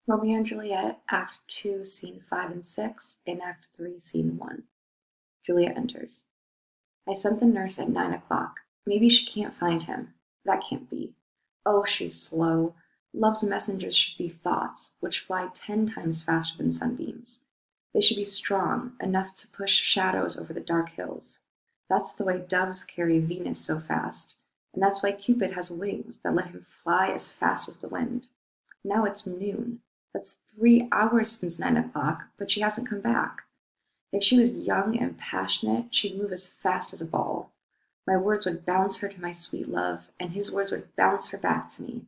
Romeo and Juliet, Act 2, Scene 5 and 6, in Act 3, Scene 1. Juliet enters. I sent the nurse at 9 o'clock. Maybe she can't find him. That can't be. Oh, she's slow. Love's messengers should be thoughts, which fly 10 times faster than sunbeams. They should be strong, enough to push shadows over the dark hills. That's the way doves carry Venus so fast, and that's why Cupid has wings that let him fly as fast as the wind. Now it's noon. That's 3 hours since 9 o'clock, but she hasn't come back. If she was young and passionate, she'd move as fast as a ball. My words would bounce her to my sweet love, and his words would bounce her back to me.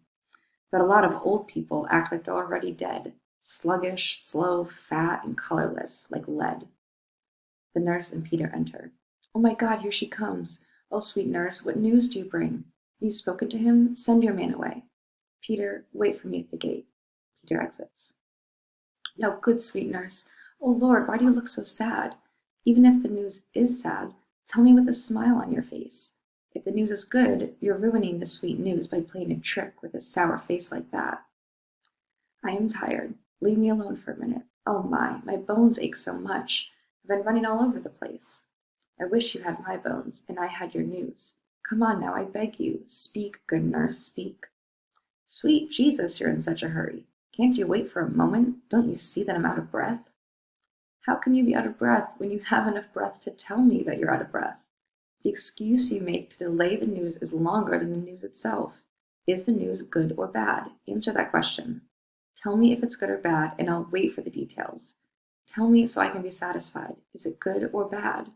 But a lot of old people act like they're already dead, sluggish, slow, fat, and colorless, like lead. The nurse and Peter enter. Oh my God, here she comes. Oh, sweet nurse, what news do you bring? Have you spoken to him? Send your man away. Peter, wait for me at the gate. Peter exits. No, good sweet nurse. Oh Lord, why do you look so sad? Even if the news is sad, tell me with a smile on your face. If the news is good, you're ruining the sweet news by playing a trick with a sour face like that. I am tired. Leave me alone for a minute. Oh my bones ache so much. I've been running all over the place. I wish you had my bones, and I had your news. Come on now, I beg you. Speak, good nurse, speak. Sweet Jesus, you're in such a hurry. Can't you wait for a moment? Don't you see that I'm out of breath? How can you be out of breath when you have enough breath to tell me that you're out of breath? The excuse you make to delay the news is longer than the news itself. Is the news good or bad? Answer that question. Tell me if it's good or bad, and I'll wait for the details. Tell me so I can be satisfied. Is it good or bad?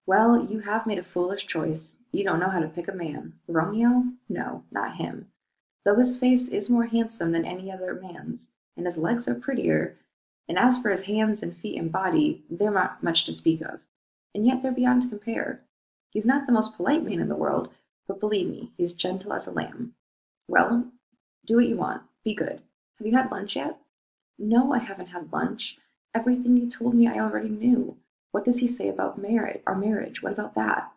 Well, you have made a foolish choice. You don't know how to pick a man. Romeo? No, not him. Though his face is more handsome than any other man's, and his legs are prettier, and as for his hands and feet and body, they're not much to speak of, and yet they're beyond compare. He's not the most polite man in the world, but believe me, he's gentle as a lamb. Well, do what you want. Be good. Have you had lunch yet? No, I haven't had lunch. Everything you told me I already knew. What does he say about marriage, our marriage? What about that?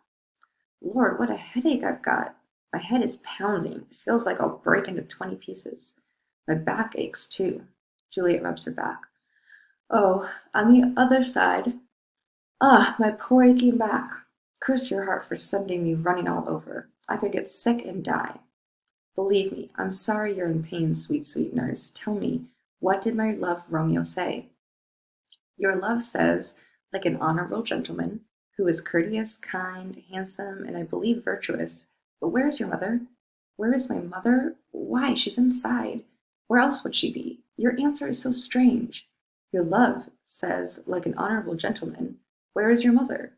Lord, what a headache I've got. My head is pounding. It feels like I'll break into 20 pieces. My back aches too. Juliet rubs her back. Oh, on the other side. Ah, my poor aching back. Curse your heart for sending me running all over. I could get sick and die. Believe me, I'm sorry you're in pain, sweet, sweet nurse. Tell me, what did my love Romeo say? Your love says, like an honorable gentleman, who is courteous, kind, handsome, and I believe virtuous. But where is your mother? Where is my mother? Why, she's inside. Where else would she be? Your answer is so strange. Your love says, like an honorable gentleman. Where is your mother?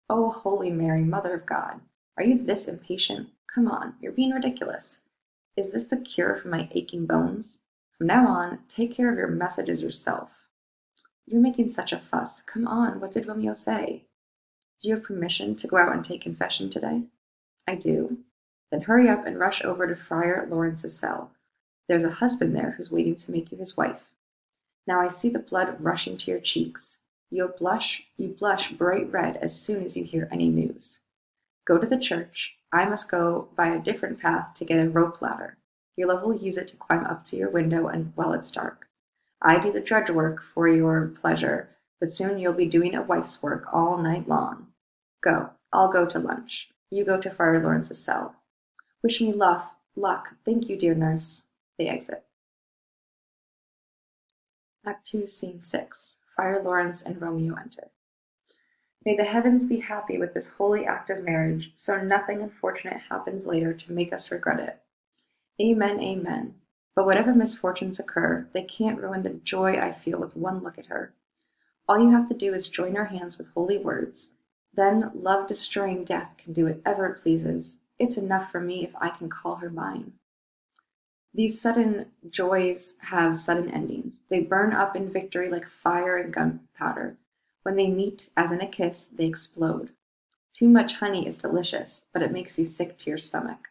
Oh, Holy Mary, Mother of God, are you this impatient? Come on, you're being ridiculous. Is this the cure for my aching bones? From now on, take care of your messages yourself. You're making such a fuss. Come on, what did Romeo say? Do you have permission to go out and take confession today? I do. Then hurry up and rush over to Friar Lawrence's cell. There's a husband there who's waiting to make you his wife. Now I see the blood rushing to your cheeks. You blush bright red as soon as you hear any news. Go to the church. I must go by a different path to get a rope ladder. Your love will use it to climb up to your window and while it's dark. I do the drudge work for your pleasure, but soon you'll be doing a wife's work all night long. Go. I'll go to lunch. You go to Friar Lawrence's cell. Wish me luck. Thank you, dear nurse. They exit. Act 2, Scene 6. Friar Lawrence and Romeo enter. May the heavens be happy with this holy act of marriage, so nothing unfortunate happens later to make us regret it. Amen, amen. But whatever misfortunes occur, they can't ruin the joy I feel with one look at her. All you have to do is join our hands with holy words. Then love-destroying death can do whatever it pleases. It's enough for me if I can call her mine. These sudden joys have sudden endings. They burn up in victory like fire and gunpowder. When they meet, as in a kiss, they explode. Too much honey is delicious, but it makes you sick to your stomach.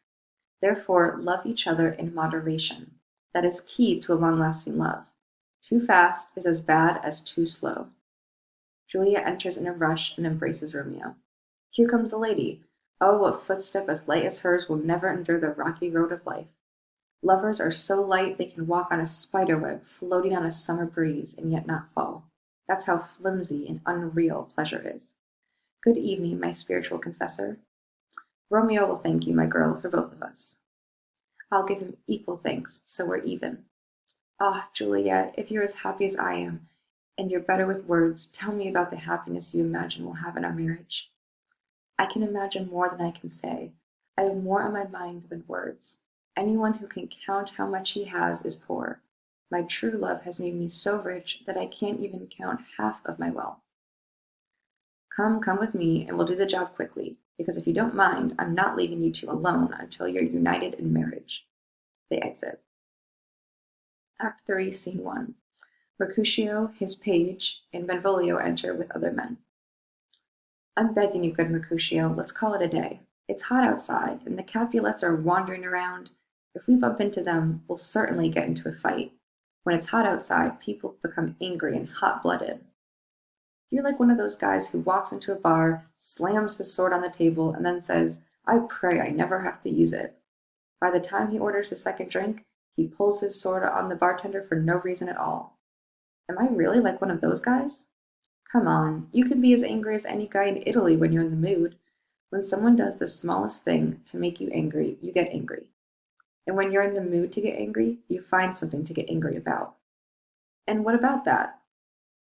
Therefore, love each other in moderation. That is key to a long-lasting love. Too fast is as bad as too slow. Juliet enters in a rush and embraces Romeo. Here comes a lady. Oh, a footstep as light as hers will never endure the rocky road of life. Lovers are so light they can walk on a spider web floating on a summer breeze and yet not fall. That's how flimsy and unreal pleasure is. Good evening, my spiritual confessor. Romeo will thank you, my girl, for both of us. I'll give him equal thanks, so we're even. Ah, Juliet, if you're as happy as I am, and you're better with words, tell me about the happiness you imagine we'll have in our marriage. I can imagine more than I can say. I have more on my mind than words. Anyone who can count how much he has is poor. My true love has made me so rich that I can't even count half of my wealth. Come with me, and we'll do the job quickly, because if you don't mind, I'm not leaving you two alone until you're united in marriage. They exit. Act 3, Scene 1. Mercutio, his page, and Benvolio enter with other men. I'm begging you, good Mercutio, let's call it a day. It's hot outside, and the Capulets are wandering around. If we bump into them, we'll certainly get into a fight. When it's hot outside, people become angry and hot-blooded. You're like one of those guys who walks into a bar, slams his sword on the table, and then says, I pray I never have to use it. By the time he orders his second drink, he pulls his sword on the bartender for no reason at all. Am I really like one of those guys? Come on, you can be as angry as any guy in Italy when you're in the mood. When someone does the smallest thing to make you angry, you get angry. And when you're in the mood to get angry, you find something to get angry about. And what about that?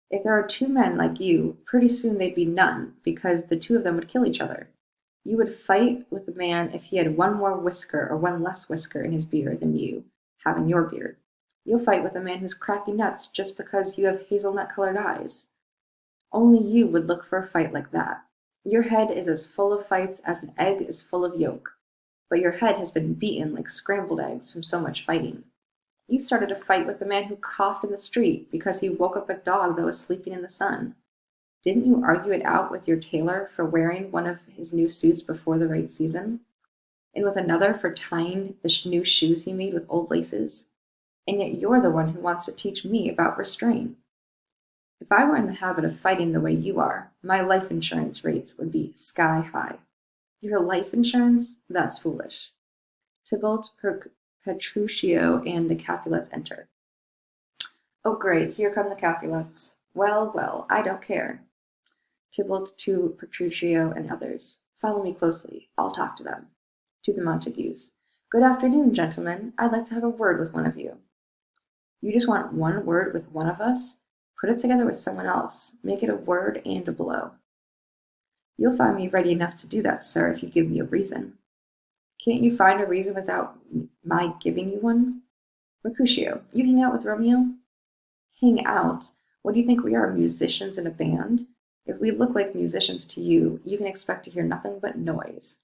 If there are two men like you, pretty soon they'd be none, because the two of them would kill each other. You would fight with a man if he had one more whisker or one less whisker in his beard than you have in your beard. You'll fight with a man who's cracking nuts just because you have hazelnut-colored eyes. Only you would look for a fight like that. Your head is as full of fights as an egg is full of yolk, but your head has been beaten like scrambled eggs from so much fighting. You started a fight with a man who coughed in the street because he woke up a dog that was sleeping in the sun. Didn't you argue it out with your tailor for wearing one of his new suits before the right season? And with another for tying the new shoes he made with old laces? And yet you're the one who wants to teach me about restraint. If I were in the habit of fighting the way you are, my life insurance rates would be sky high. Your life insurance? That's foolish. Tybalt, Petruchio, and the Capulets enter. Oh great, here come the Capulets. Well, I don't care. Tybalt to Petruchio and others. Follow me closely. I'll talk to them. To the Montagues. Good afternoon, gentlemen. I'd like to have a word with one of you. You just want one word with one of us? Put it together with someone else. Make it a word and a blow. You'll find me ready enough to do that, sir, if you give me a reason. Can't you find a reason without my giving you one? Mercutio, you hang out with Romeo? Hang out? What do you think we are, musicians in a band? If we look like musicians to you, you can expect to hear nothing but noise.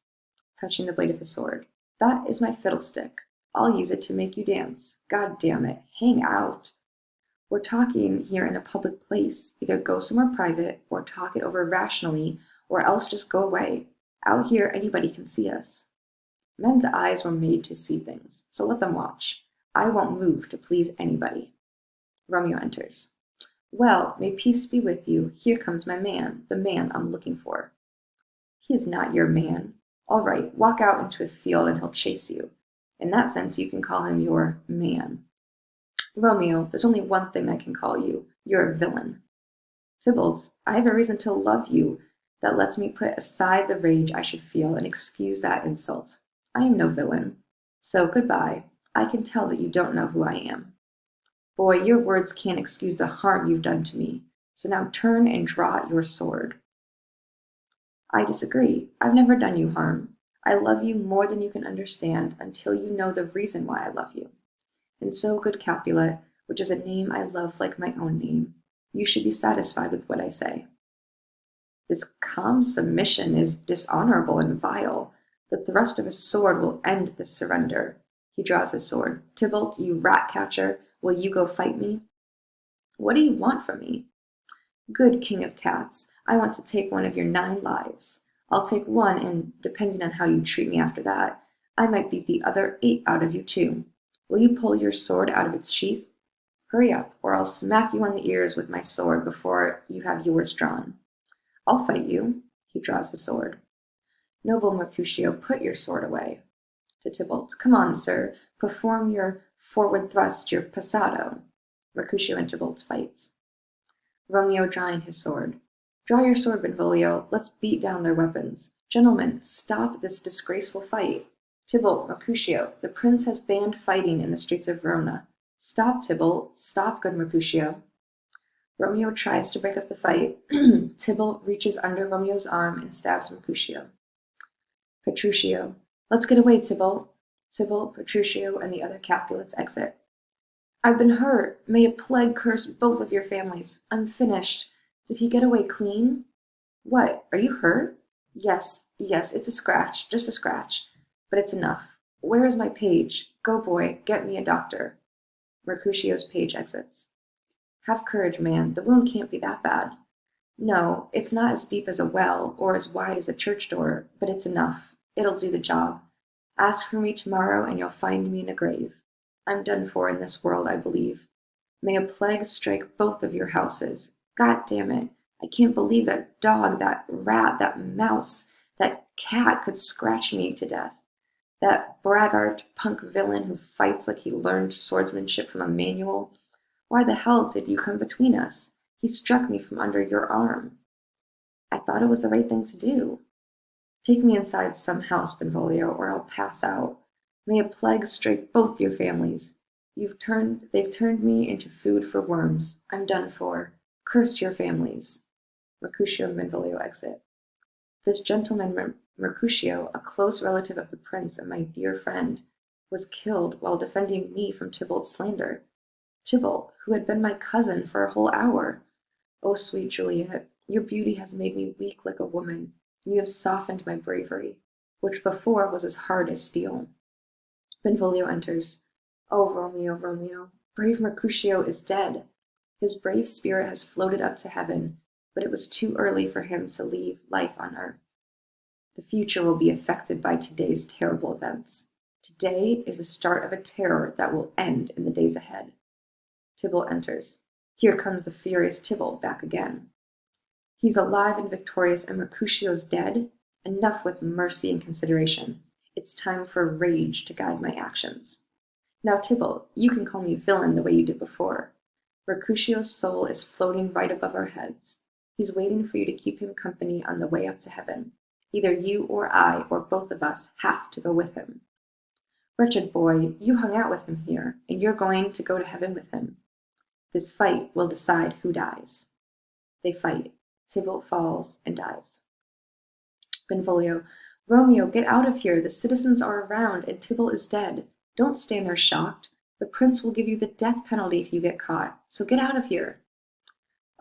Touching the blade of his sword. That is my fiddlestick. I'll use it to make you dance. God damn it, hang out. We're talking here in a public place. Either go somewhere private, or talk it over rationally, or else just go away. Out here, anybody can see us. Men's eyes were made to see things, so let them watch. I won't move to please anybody. Romeo enters. Well, may peace be with you. Here comes my man, the man I'm looking for. He is not your man. All right, walk out into a field and he'll chase you. In that sense, you can call him your man. Romeo, there's only one thing I can call you. You're a villain. Tybalt, I have a reason to love you that lets me put aside the rage I should feel and excuse that insult. I am no villain. So goodbye. I can tell that you don't know who I am. Boy, your words can't excuse the harm you've done to me. So now turn and draw your sword. I disagree. I've never done you harm. I love you more than you can understand until you know the reason why I love you. And so, good Capulet, which is a name I love like my own name, you should be satisfied with what I say. This calm submission is dishonorable and vile. The thrust of a sword will end this surrender. He draws his sword. Tybalt, you rat catcher, will you go fight me? What do you want from me? Good king of cats, I want to take one of your 9 lives. I'll take one, and depending on how you treat me after that, I might beat the other 8 out of you too. Will you pull your sword out of its sheath? Hurry up, or I'll smack you on the ears with my sword before you have yours drawn. I'll fight you. He draws the sword. Noble Mercutio, put your sword away. To Tybalt, come on, sir, Perform your forward thrust, your passado. Mercutio and Tybalt fights. Romeo drawing his sword. Draw your sword, Benvolio. Let's beat down their weapons. Gentlemen, stop this disgraceful fight. Tybalt, Mercutio, the prince has banned fighting in the streets of Verona. Stop, Tybalt. Stop, good Mercutio. Romeo tries to break up the fight. Tybalt reaches under Romeo's arm and stabs Mercutio. Petruchio. Let's get away, Tybalt. Tybalt, Petruchio, and the other Capulets exit. I've been hurt. May a plague curse both of your families. I'm finished. Did he get away clean? What? Are you hurt? Yes, it's a scratch, just a scratch. But it's enough. Where is my page? Go, boy, get me a doctor. Mercutio's page exits. Have courage, man. The wound can't be that bad. No, it's not as deep as a well or as wide as a church door, but it's enough. It'll do the job. Ask for me tomorrow and you'll find me in a grave. I'm done for in this world, I believe. May a plague strike both of your houses. God damn it. I can't believe that dog, that rat, that mouse, that cat could scratch me to death. That braggart punk villain who fights like he learned swordsmanship from a manual. Why the hell did you come between us? He struck me from under your arm. I thought it was the right thing to do. Take me inside some house, Benvolio, or I'll pass out. May a plague strike both your families. They've turned me into food for worms. I'm done for. Curse your families. Mercutio and Benvolio exit. This gentleman, Mercutio, a close relative of the prince and my dear friend, was killed while defending me from Tybalt's slander. Tybalt, who had been my cousin for a whole hour. Oh, sweet Juliet, your beauty has made me weak like a woman, and you have softened my bravery, which before was as hard as steel. Benvolio enters. Oh, Romeo, Romeo, brave Mercutio is dead. His brave spirit has floated up to heaven, but it was too early for him to leave life on earth. The future will be affected by today's terrible events. Today is the start of a terror that will end in the days ahead. Tybalt enters. Here comes the furious Tybalt back again. He's alive and victorious, and Mercutio's dead. Enough with mercy and consideration. It's time for rage to guide my actions. Now, Tybalt, you can call me villain the way you did before. Mercutio's soul is floating right above our heads. He's waiting for you to keep him company on the way up to heaven. Either you or I, or both of us, have to go with him. Wretched boy, you hung out with him here, and you're going to go to heaven with him. This fight will decide who dies. They fight. Tybalt falls and dies. Benvolio. Romeo, get out of here. The citizens are around, and Tybalt is dead. Don't stand there shocked. The prince will give you the death penalty if you get caught, so get out of here.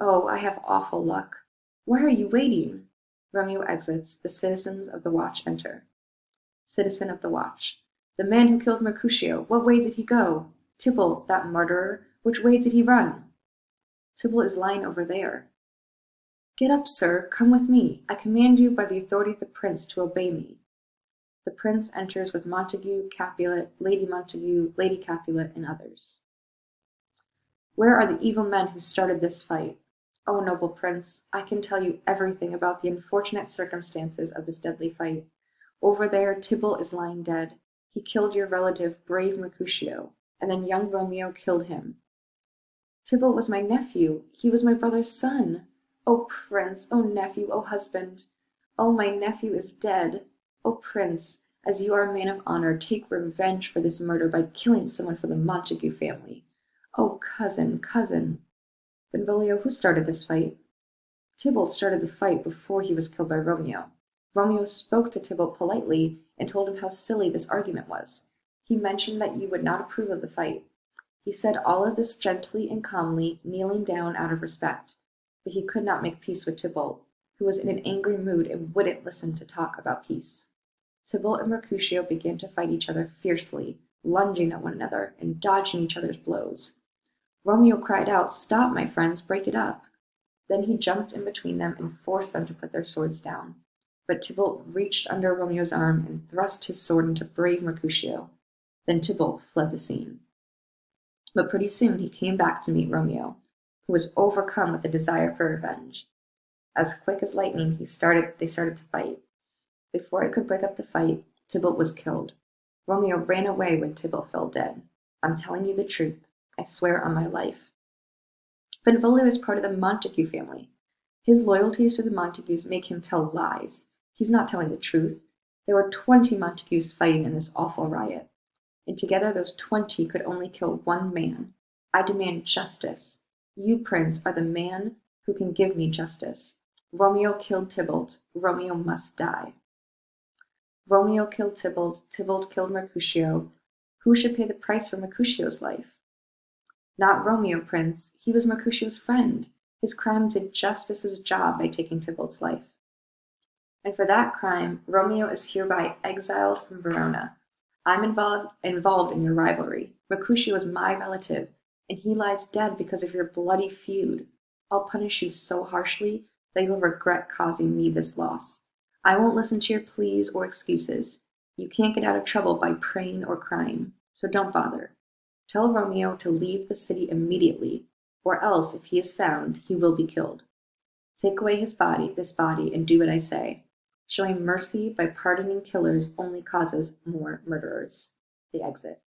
Oh, I have awful luck. Why are you waiting? Romeo exits. The citizens of the watch enter. Citizen of the watch. The man who killed Mercutio, what way did he go? Tybalt, that murderer, which way did he run? Tybalt is lying over there. Get up, sir, come with me. I command you by the authority of the prince to obey me. The prince enters with Montague, Capulet, Lady Montague, Lady Capulet, and others. Where are the evil men who started this fight? O noble prince, I can tell you everything about the unfortunate circumstances of this deadly fight. Over there, Tybalt is lying dead. He killed your relative, brave Mercutio, and then young Romeo killed him. Tybalt was my nephew. He was my brother's son. O prince, O nephew, O husband. O my nephew is dead. O prince, as you are a man of honor, take revenge for this murder by killing someone from the Montague family. O cousin, cousin. Benvolio, who started this fight? Tybalt started the fight before he was killed by Romeo. Romeo spoke to Tybalt politely and told him how silly this argument was. He mentioned that you would not approve of the fight. He said all of this gently and calmly, kneeling down out of respect. But he could not make peace with Tybalt, who was in an angry mood and wouldn't listen to talk about peace. Tybalt and Mercutio began to fight each other fiercely, lunging at one another and dodging each other's blows. Romeo cried out, "Stop, my friends, break it up." Then he jumped in between them and forced them to put their swords down. But Tybalt reached under Romeo's arm and thrust his sword into brave Mercutio. Then Tybalt fled the scene. But pretty soon he came back to meet Romeo, who was overcome with a desire for revenge. As quick as lightning, they started to fight. Before it could break up the fight, Tybalt was killed. Romeo ran away when Tybalt fell dead. I'm telling you the truth. I swear on my life. Benvolio is part of the Montague family. His loyalties to the Montagues make him tell lies. He's not telling the truth. There were 20 Montagues fighting in this awful riot, and together those 20 could only kill one man. I demand justice. You, Prince, are the man who can give me justice. Romeo killed Tybalt. Romeo must die. Romeo killed Tybalt. Tybalt killed Mercutio. Who should pay the price for Mercutio's life? Not Romeo, Prince. He was Mercutio's friend. His crime did justice's job by taking Tybalt's life. And for that crime, Romeo is hereby exiled from Verona. I'm involved in your rivalry. Mercutio is my relative, and he lies dead because of your bloody feud. I'll punish you so harshly that you'll regret causing me this loss. I won't listen to your pleas or excuses. You can't get out of trouble by praying or crying, so don't bother. Tell Romeo to leave the city immediately, or else, if he is found, he will be killed. Take away this body, and do what I say. Showing mercy by pardoning killers only causes more murderers. They exit.